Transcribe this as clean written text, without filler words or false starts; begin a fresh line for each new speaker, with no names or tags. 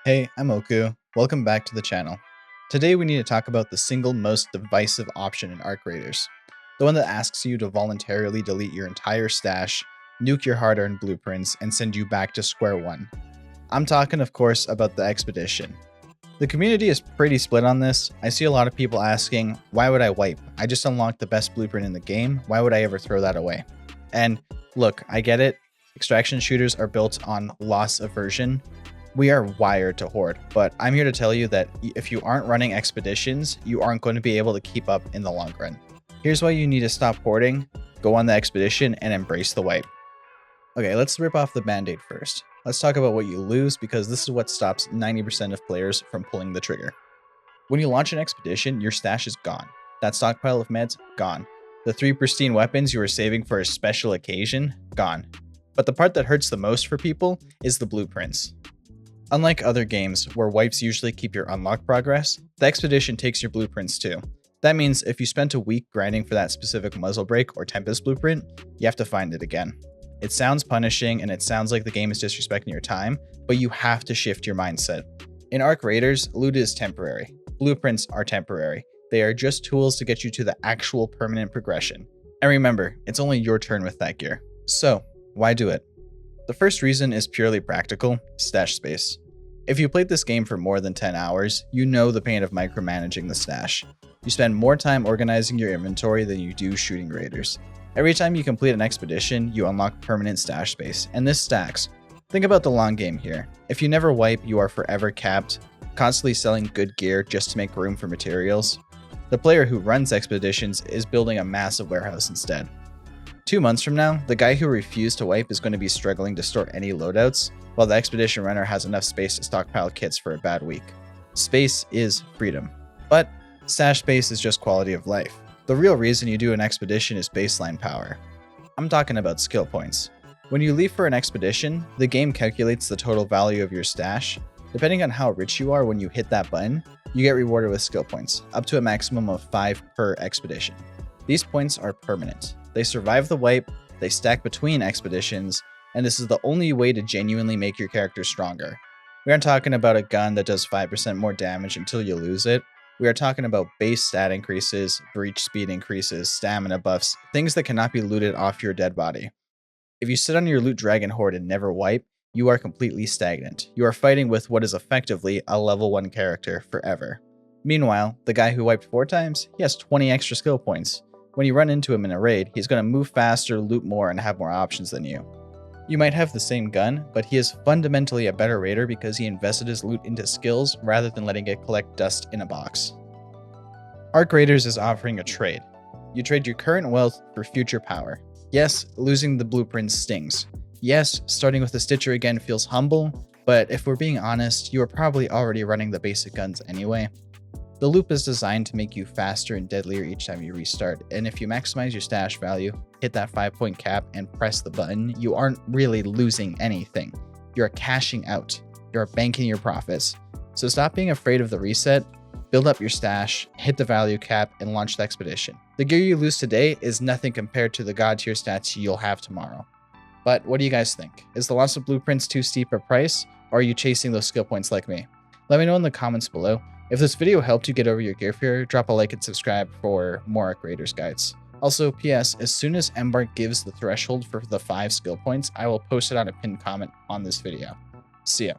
Hey, I'm Oku. Welcome back to the channel. Today we need to talk about the single most divisive option in Arc Raiders. The one that asks you to voluntarily delete your entire stash, nuke your hard-earned blueprints, and send you back to square one. I'm talking, of course, about the Expedition. The community is pretty split on this. I see a lot of people asking, why would I wipe? I just unlocked the best blueprint in the game. Why would I ever throw that away? And look, I get it. Extraction shooters are built on loss aversion. We are wired to hoard, but I'm here to tell you that if you aren't running expeditions, you aren't going to be able to keep up in the long run. Here's why you need to stop hoarding, go on the expedition, and embrace the wipe. Okay, let's rip off the band-aid first. Let's talk about what you lose, because this is what stops 90% of players from pulling the trigger. When you launch an expedition, your stash is gone. That stockpile of meds, gone. The 3 pristine weapons you were saving for a special occasion, gone. But the part that hurts the most for people is the blueprints. Unlike other games, where wipes usually keep your unlock progress, the expedition takes your blueprints too. That means if you spent a week grinding for that specific muzzle break or tempest blueprint, you have to find it again. It sounds punishing and it sounds like the game is disrespecting your time, but you have to shift your mindset. In Arc Raiders, loot is temporary. Blueprints are temporary. They are just tools to get you to the actual permanent progression. And remember, it's only your turn with that gear. So, why do it? The first reason is purely practical: stash space. If you played this game for more than 10 hours, you know the pain of micromanaging the stash. You spend more time organizing your inventory than you do shooting raiders. Every time you complete an expedition, you unlock permanent stash space, and this stacks. Think about the long game here. If you never wipe, you are forever capped, constantly selling good gear just to make room for materials. The player who runs expeditions is building a massive warehouse instead. 2 months from now, the guy who refused to wipe is going to be struggling to store any loadouts, while the expedition runner has enough space to stockpile kits for a bad week. Space is freedom. But stash space is just quality of life. The real reason you do an expedition is baseline power. I'm talking about skill points. When you leave for an expedition, the game calculates the total value of your stash. Depending on how rich you are when you hit that button, you get rewarded with skill points, up to a maximum of 5 per expedition. These points are permanent. They survive the wipe, they stack between expeditions, and this is the only way to genuinely make your character stronger. We aren't talking about a gun that does 5% more damage until you lose it. We are talking about base stat increases, breach speed increases, stamina buffs, things that cannot be looted off your dead body. If you sit on your loot dragon hoard and never wipe, you are completely stagnant. You are fighting with what is effectively a level 1 character forever. Meanwhile, the guy who wiped 4 times, he has 20 extra skill points. When you run into him in a raid, he's going to move faster, loot more, and have more options than you. You might have the same gun, but he is fundamentally a better raider because he invested his loot into skills rather than letting it collect dust in a box. Arc Raiders is offering a trade. You trade your current wealth for future power. Yes, losing the blueprints stings. Yes, starting with the Stitcher again feels humble, but if we're being honest, you are probably already running the basic guns anyway. The loop is designed to make you faster and deadlier each time you restart, and if you maximize your stash value, hit that 5-point cap, and press the button, you aren't really losing anything. You're cashing out. You're banking your profits. So stop being afraid of the reset, build up your stash, hit the value cap, and launch the expedition. The gear you lose today is nothing compared to the god tier stats you'll have tomorrow. But what do you guys think? Is the loss of blueprints too steep a price, or are you chasing those skill points like me? Let me know in the comments below. If this video helped you get over your gear fear, drop a like and subscribe for more Arc Raiders guides. Also, PS, as soon as Embark gives the threshold for the 5 skill points, I will post it on a pinned comment on this video. See ya.